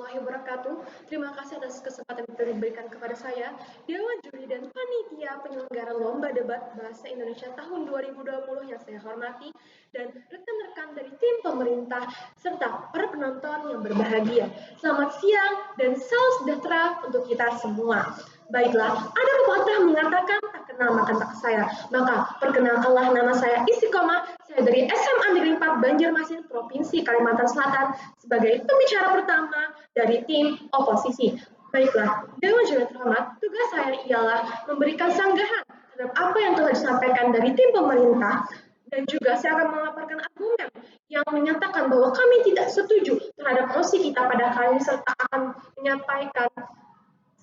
warahmatullahi wabarakatuh. Terima kasih atas kesempatan yang diberikan kepada saya, Dewan Juri dan Panitia Penyelenggara Lomba Debat Bahasa Indonesia tahun 2020 yang saya hormati, dan rekan-rekan dari tim pemerintah, serta para penonton yang berbahagia. Selamat siang dan salam sejahtera untuk kita semua. Baiklah, ada pepatah mengatakan tak kenal maka tak sayang. Maka perkenalkanlah, nama saya Istiqomah. Saya dari SMA Negeri 4 Banjarmasin, Provinsi Kalimantan Selatan, sebagai pembicara pertama dari tim oposisi. Baiklah, Dewan Juri terhormat, tugas saya ialah memberikan sanggahan terhadap apa yang telah disampaikan dari tim pemerintah, dan juga saya akan memaparkan argumen yang menyatakan bahwa kami tidak setuju terhadap mosi kita pada kali ini, serta akan menyampaikan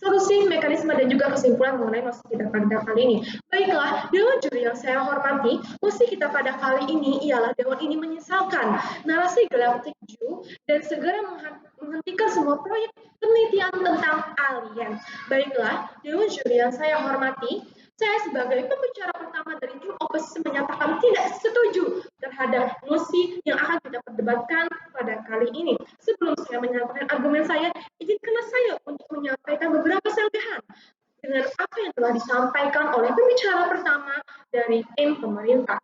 solusi, mekanisme, dan juga kesimpulan mengenai mosi kita pada kali ini. Baiklah, Dewan Juri yang saya hormati, mosi kita pada kali ini ialah Dewan ini menyesalkan narasi Galactic Jew dan segera menghentikan semua proyek penelitian tentang alien. Baiklah, Dewan Juri yang saya hormati, saya sebagai pembicara pertama dari tim oposisi menyatakan tidak setuju terhadap mosi yang akan kita perdebatkan pada kali ini. Sebelum saya menyampaikan argumen saya, izinkanlah saya untuk menyampaikan beberapa sanggahan dengan apa yang telah disampaikan oleh pembicara pertama dari tim pemerintah.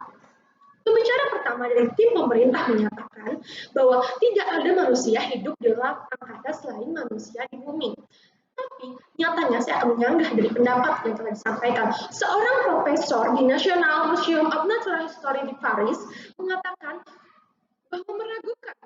Pembicara pertama dari tim pemerintah menyatakan bahwa tidak ada manusia hidup di luar angkasa selain manusia di bumi. Tapi nyatanya saya akan menyanggah dari pendapat yang telah disampaikan. Seorang profesor di National Museum of Natural History di Paris mengatakan bahwa meragukan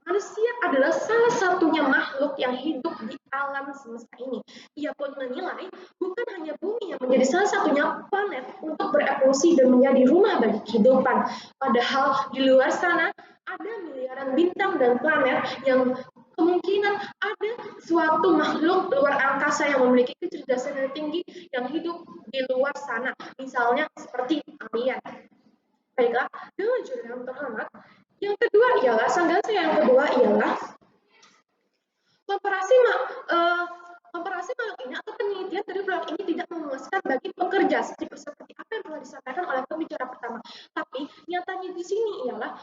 manusia adalah salah satunya makhluk yang hidup di alam semesta ini. Ia pun menilai bukan hanya bumi yang menjadi salah satunya planet untuk berevolusi dan menjadi rumah bagi kehidupan. Padahal di luar sana ada miliaran bintang dan planet yang kemungkinan ada suatu makhluk luar angkasa yang memiliki kecerdasan yang tinggi yang hidup di luar sana. Misalnya seperti alien. Baiklah, Dewan Juri yang terhormat, yang kedua ialah, sanggahan saya yang kedua ialah komparasi makhluk ini atau penelitian dari makhluk ini tidak memuaskan bagi pekerja seperti apa yang telah disampaikan oleh pembicara pertama. Tapi nyatanya di sini ialah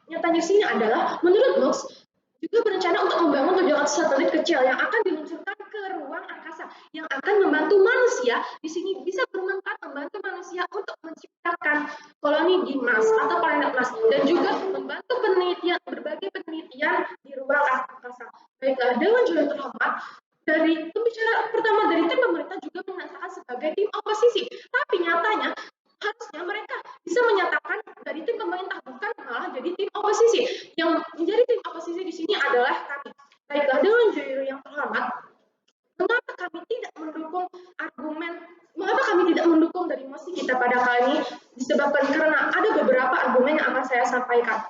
nyatanya di sini adalah menurut Musk juga berencana untuk membangun 700 satelit kecil yang akan diluncurkan ke ruang angkasa yang akan membantu manusia di sini bisa bermanfaat membantu manusia untuk menciptakan koloni di Mars atau planet Mars dan juga membantu penelitian berbagai penelitian di ruang angkasa. Baiklah, Dewan Juri terhormat, dari pembicara pertama dari tim pemerintah juga menyatakan sebagai tim oposisi, tapi nyatanya harusnya mereka bisa menyatakan dari tim pemerintah bukan malah jadi tim oposisi. Yang menjadi tim oposisi di sini adalah kami. Baiklah, Dewan Juri yang terhormat, mengapa kami tidak mendukung dari mosi kita pada kali ini, disebabkan karena ada beberapa argumen yang akan saya sampaikan.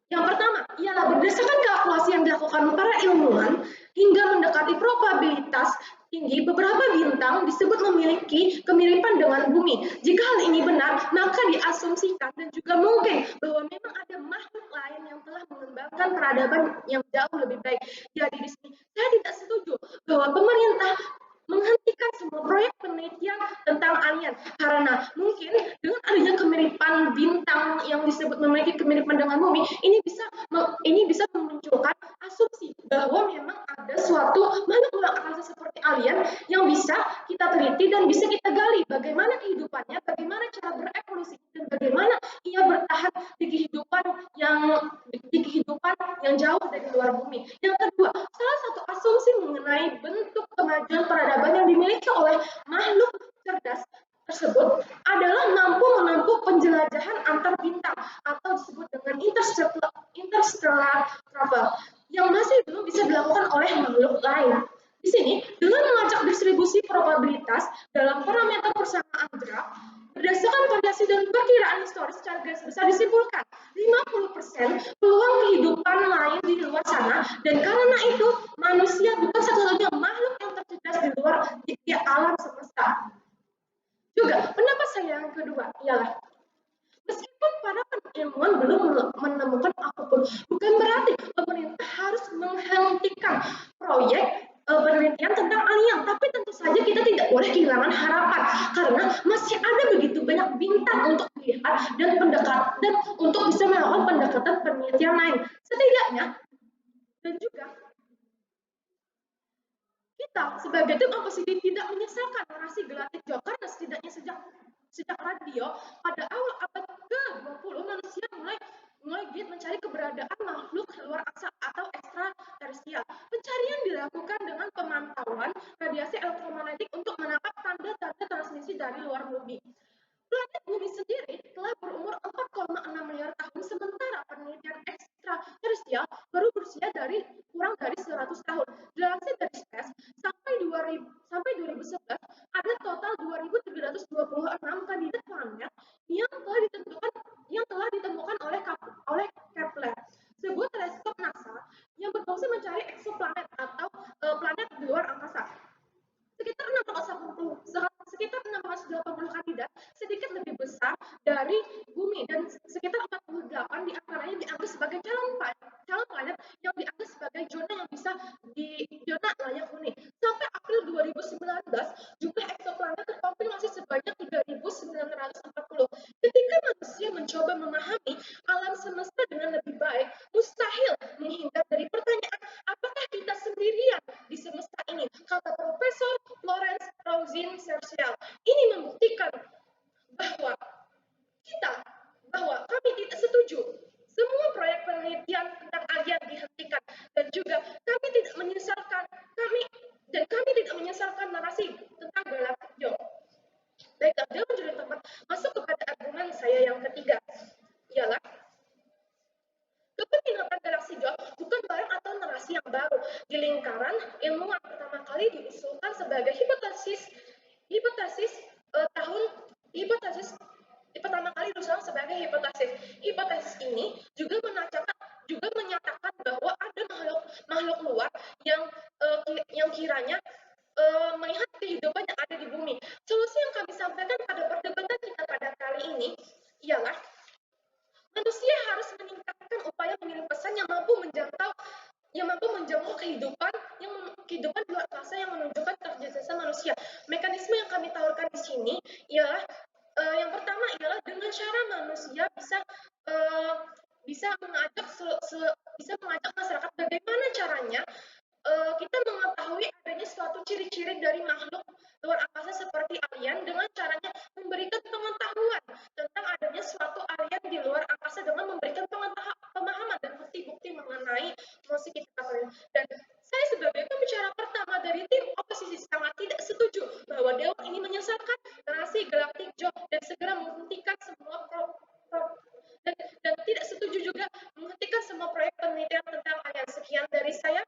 Yang pertama ialah berdasarkan kalkulasi yang dilakukan para ilmuwan hingga mendekati probabilitas tinggi beberapa bintang disebut memiliki kemiripan dengan bumi. Jika hal ini benar, maka diasumsikan dan juga mungkin bahwa memang ada makhluk lain yang telah mengembangkan peradaban yang jauh lebih baik. Jadi di sini saya tidak setuju bahwa pemerintah menghentikan semua proyek penelitian tentang alien karena mungkin dengan adanya kemiripan bintang yang disebut memiliki kemiripan dengan bumi ini bisa memunculkan asumsi bahwa memang ada suatu makhluk luar angkasa seperti alien yang bisa kita teliti dan bisa kita gali bagaimana kehidupannya, bagaimana cara berevolusi dan bagaimana ia bertahan di kehidupan yang jauh dari luar bumi. Yang kedua, salah satu asumsi mengenai bentuk kemajuan peradaban yang dimiliki oleh makhluk cerdas tersebut adalah mampu menempuh penjelajahan antar bintang atau disebut dengan interstellar travel yang masih belum bisa dilakukan oleh makhluk lain. Di sini, dengan mengacak distribusi probabilitas dalam parameter persamaan gerak, berdasarkan variasi dan perkiraan historis secara garis besar disimpulkan 50% peluang kehidupan lain di luar sana, dan karena itu manusia bukan satu-satunya makhluk yang tercerdas di alam semesta. Juga pendapat saya yang kedua ialah meskipun para ilmuwan belum menemukan apapun, bukan berarti pemerintah harus menghentikan proyek penelitian tentang alien, tapi tentu saja kita tidak boleh kehilangan harapan karena masih ada begitu banyak bintang untuk dilihat dan untuk bisa melakukan pendekatan penelitian lain. Setidaknya dan juga kita sebagai tim oposisi tidak menyesalkan narasi Galactic Joe karena setidaknya sejak sejak radio pada awal abad ke-20 manusia mulai mulai giat mencari keberadaan makhluk luar angkasa atau ekstraterestrial. Pencarian dilakukan dengan pemantauan radiasi elektromagnetik untuk menangkap tanda-tanda transmisi dari luar bumi. Planet Bumi sendiri telah berumur 4,6 miliar tahun, sementara penelitian ekstraterestrial baru berusia kurang dari 100 tahun. Dilansir dari Space, sampai 2011 ada total 2.326 kandidat planet yang telah ditemukan oleh Kepler, sebuah teleskop NASA yang berfungsi mencari eksoplanet atau planet di luar angkasa. Sekitar 680 sekitar 680 kandidat, sedikit lebih besar dari bumi, dan sekitar 48 diantaranya dianggap sebagai calon planet yang dianggap sebagai zona layak huni. Sampai April 2019, jumlah eksoplanet terkonfirmasi sebanyak 3.940. Ketika manusia mencoba memahami alam semesta dengan lebih baik, mustahil menghindar dari pertanyaan, apakah kita sendirian di semesta ini? Kata Profesor Florence Rosin Sersial. Ini membuktikan bahwa kita bahwa kami tidak setuju semua proyek penelitian tentang alien dihentikan, dan juga kami kami tidak menyesalkan narasi tentang galaktik jauh. Baiklah, dalam judul tempat masuk kepada argumen saya yang ketiga, ialah kepentingan galaksi jauh bukan barang atau narasi yang baru. Di lingkaran ilmuwan pertama kali diusulkan sebagai hipotesis tahun hipotesis pertama kali diusulkan sebagai hipotesis. Hipotesis ini juga menyatakan bahwa ada makhluk luar yang kiranya melihat kehidupan yang ada di bumi. Solusi yang kami sampaikan pada perdebatan kita pada kali ini ialah manusia harus meningkatkan upaya mengirim pesan yang mampu menjangkau kehidupan di luar angkasa yang menunjukkan kerjasama manusia. Mekanisme yang kami tawarkan di sini ialah yang pertama ialah dengan cara manusia uh, bisa mengajak masyarakat bagaimana caranya kita mengetahui adanya suatu ciri-ciri dari makhluk luar angkasa seperti alien dengan caranya memberikan pengetahuan tentang adanya suatu alien di luar angkasa dengan memberikan pemahaman dan bukti-bukti mengenai musik kita. Dan saya sebagai pembicara pertama dari tim oposisi sangat tidak setuju bahwa Dewa ini menyesatkan narasi galaktik Joe dan segera menghentikan semua dan tidak setuju juga menghentikan semua proyek penelitian tentang alien. Sekian dari saya.